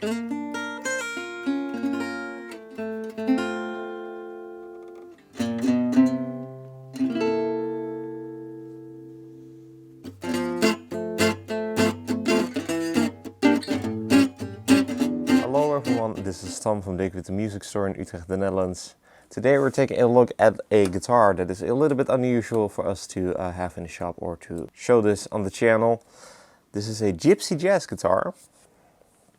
Hello everyone, this is Tom from Dirk Witte Music Store in Utrecht, the Netherlands. Today we're taking a look at a guitar that is a little bit unusual for us to have in the shop or to show this on the channel. This is a Gypsy jazz guitar,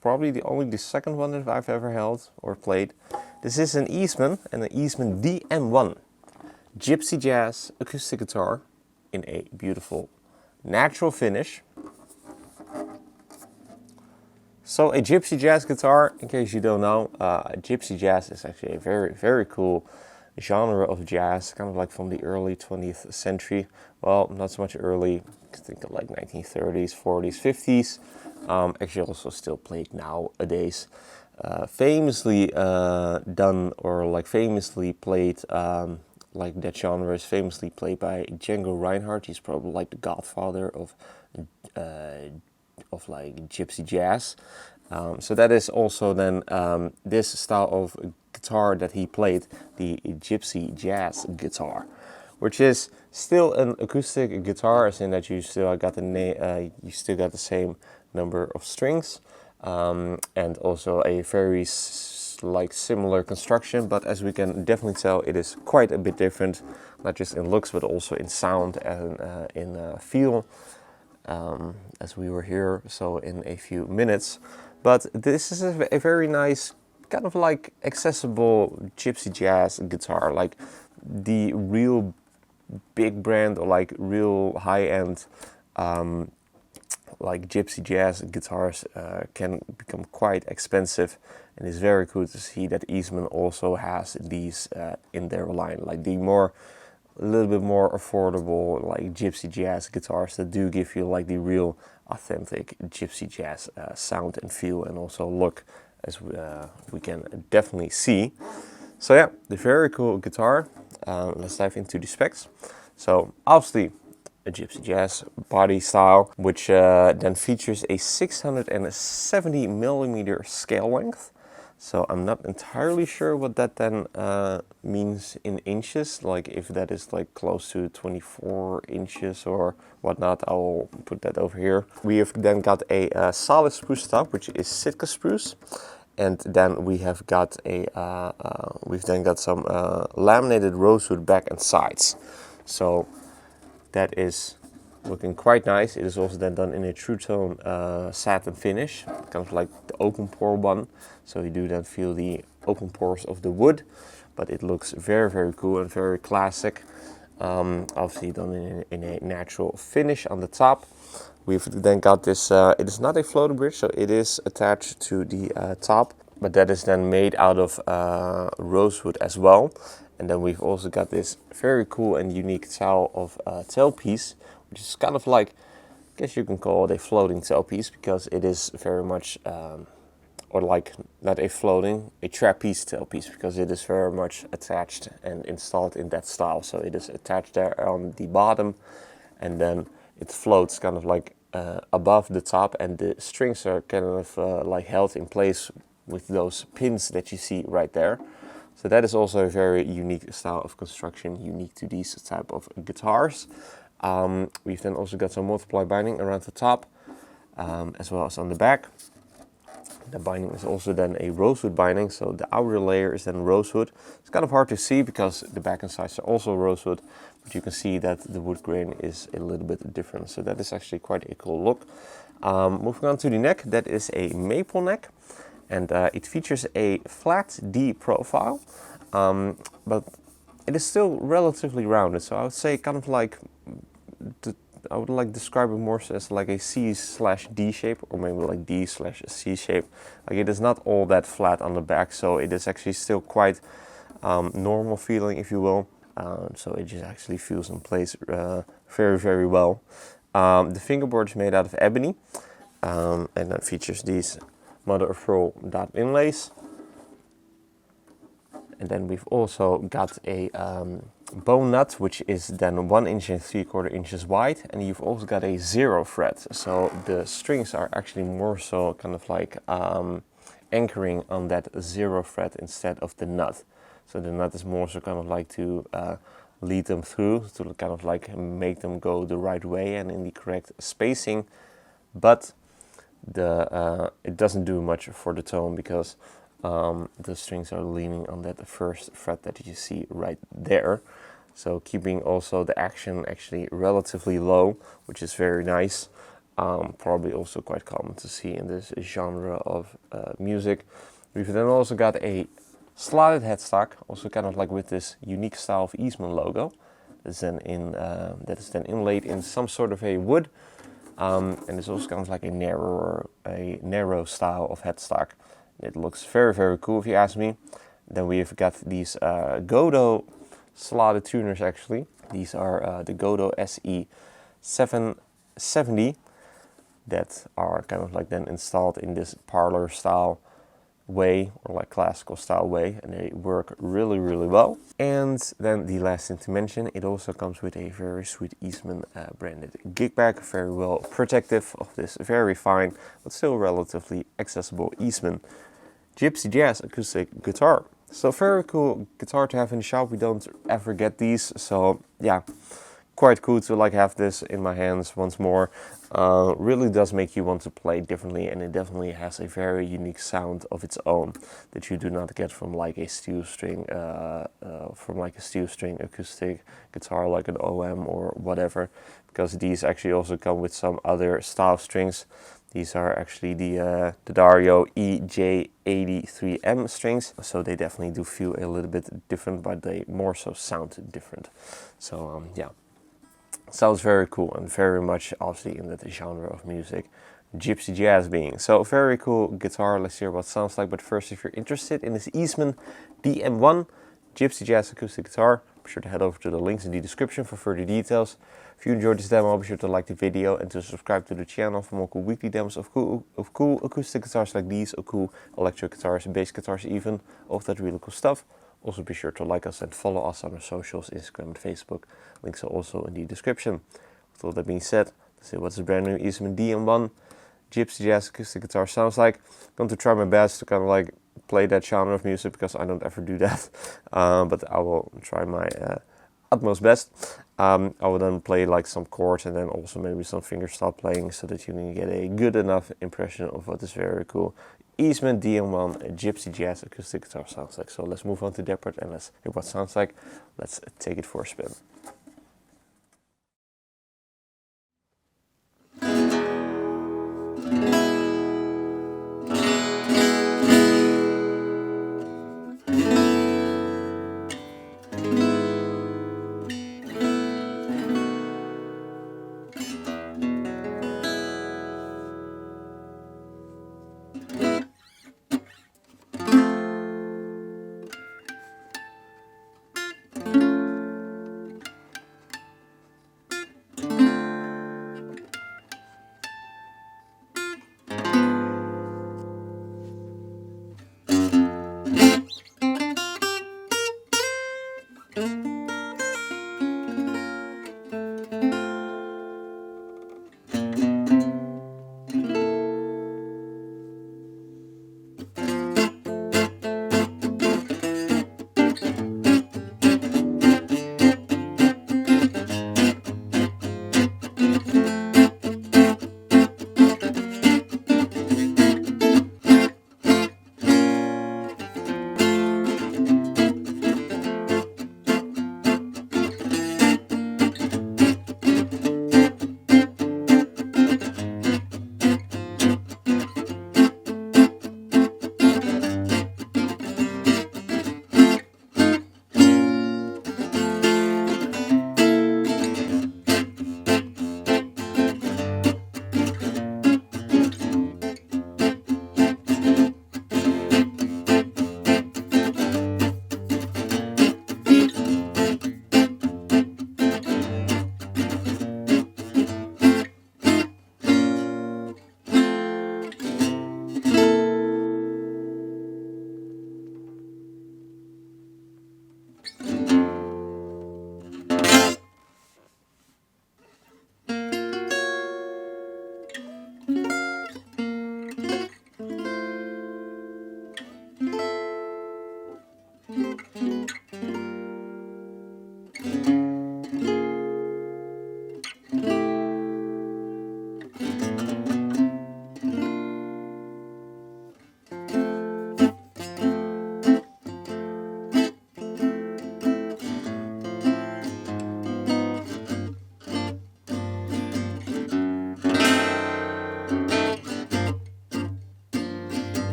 probably the second one that I've ever held or played. This is an Eastman and an Eastman DM1 Gypsy jazz acoustic guitar in a beautiful natural finish. So a Gypsy jazz guitar, in case you don't know, Gypsy jazz is actually a very cool genre of jazz, kind of like from the early 20th century. Well, not so much early, I think of like 1930s, 40s, 50s. Actually also still played nowadays. Famously done, or like famously played, like that genre is famously played by Django Reinhardt. He's probably like the godfather of like Gypsy jazz. So that is also then this style of guitar that he played, the Gypsy jazz guitar, which is still an acoustic guitar, as in that you still got the same number of strings, and also a very similar construction, but as we can definitely tell, it is quite a bit different, not just in looks but also in sound and in feel. As we will hear so in a few minutes. But this is a very nice, kind of like accessible Gypsy jazz guitar, like the real big brand or like real high-end like Gypsy jazz guitars can become quite expensive, and it's very cool to see that Eastman also has these in their line, like the a little bit more affordable like Gypsy jazz guitars that do give you like the real authentic Gypsy jazz sound and feel, and also look, as we can definitely see. So yeah, the very cool guitar. Let's dive into the specs. So obviously a Gypsy jazz body style, which then features a 670mm scale length. So I'm not entirely sure what that then means in inches, like if that is like close to 24 inches or whatnot. I will put that over here. We have then got a solid spruce top, which is Sitka spruce, and then we have got some laminated rosewood back and sides. So that is looking quite nice. It is also then done in a true tone satin finish, kind of like the open pore one. So you do then feel the open pores of the wood, but it looks very cool and very classic. Obviously done in a natural finish on the top. We've then got this, it is not a floater bridge, so it is attached to the top, but that is then made out of rosewood as well. And then we've also got this very cool and unique style of tailpiece, which is kind of like, I guess you can call it a floating tailpiece, because it is very much, or like not a floating, a trapeze tailpiece, because it is very much attached and installed in that style. So it is attached there on the bottom, and then it floats kind of like above the top, and the strings are kind of like held in place with those pins that you see right there. So that is also a very unique style of construction, unique to these type of guitars. We've then also got some multiply binding around the top, as well as on the back. The binding is also then a rosewood binding, so the outer layer is then rosewood. It's kind of hard to see because the back and sides are also rosewood, but you can see that the wood grain is a little bit different. So that is actually quite a cool look. Moving on to the neck, that is a maple neck, and it features a flat D profile, but it is still relatively rounded. So I would say kind of like I would like describe it more as like a C/D shape, or maybe like D/C shape. Like it is not all that flat on the back, so it is actually still quite normal feeling, if you will. So it just actually feels in place very well. The fingerboard is made out of ebony, and that features these mother of pearl dot inlays. And then we've also got a bone nut, which is then 1 inch and 3/4 inches wide, and you've also got a 0 fret. So the strings are actually more so kind of like anchoring on that 0 fret instead of the nut. So the nut is more so kind of like to lead them through, to kind of like make them go the right way and in the correct spacing. But it doesn't do much for the tone because the strings are leaning on that first fret that you see right there. So keeping also the action actually relatively low, which is very nice. Probably also quite common to see in this genre of music. We've then also got a slotted headstock, also kind of like with this unique style of Eastman logo. That is then inlaid in some sort of a wood, and it's also kind of like a narrow style of headstock. It looks very, very cool if you ask me. Then we've got these Godo slotted tuners actually. These are the Godo SE770 that are kind of like then installed in this parlor style way, or like classical style way, and they work really, really well. And then the last thing to mention, it also comes with a very sweet Eastman branded gig bag, very well protective of this very fine but still relatively accessible Eastman Gypsy Jazz acoustic guitar. So very cool guitar to have in the shop. We don't ever get these, so yeah, quite cool to like have this in my hands once more. Really does make you want to play differently, and it definitely has a very unique sound of its own that you do not get from like a steel string acoustic guitar like an OM or whatever, because these actually also come with some other style strings. These are actually the Dario EJ83M strings, so they definitely do feel a little bit different, but they more so sound different. So yeah. Sounds very cool and very much obviously in that genre of music, Gypsy Jazz being. So very cool guitar. Let's hear what it sounds like. But first, if you're interested in this Eastman DM1 Gypsy Jazz acoustic guitar, be sure to head over to the links in the description for further details. If you enjoyed this demo, be sure to like the video and to subscribe to the channel for more cool weekly demos of cool acoustic guitars like these, or cool electric guitars, bass guitars even, all of that really cool stuff. Also be sure to like us and follow us on our socials, Instagram and Facebook. Links are also in the description. With all that being said, let's see what this brand new Eastman DM1 Gypsy Jazz acoustic guitar sounds like. I'm going to try my best to kind of like play that genre of music because I don't ever do that. But I will try my utmost best. I will then play like some chords and then also maybe some fingerstyle playing so that you can get a good enough impression of what is very cool Eastman DM1 Gypsy Jazz acoustic guitar sounds like. So let's move on to that part and let's hear what it sounds like. Let's take it for a spin.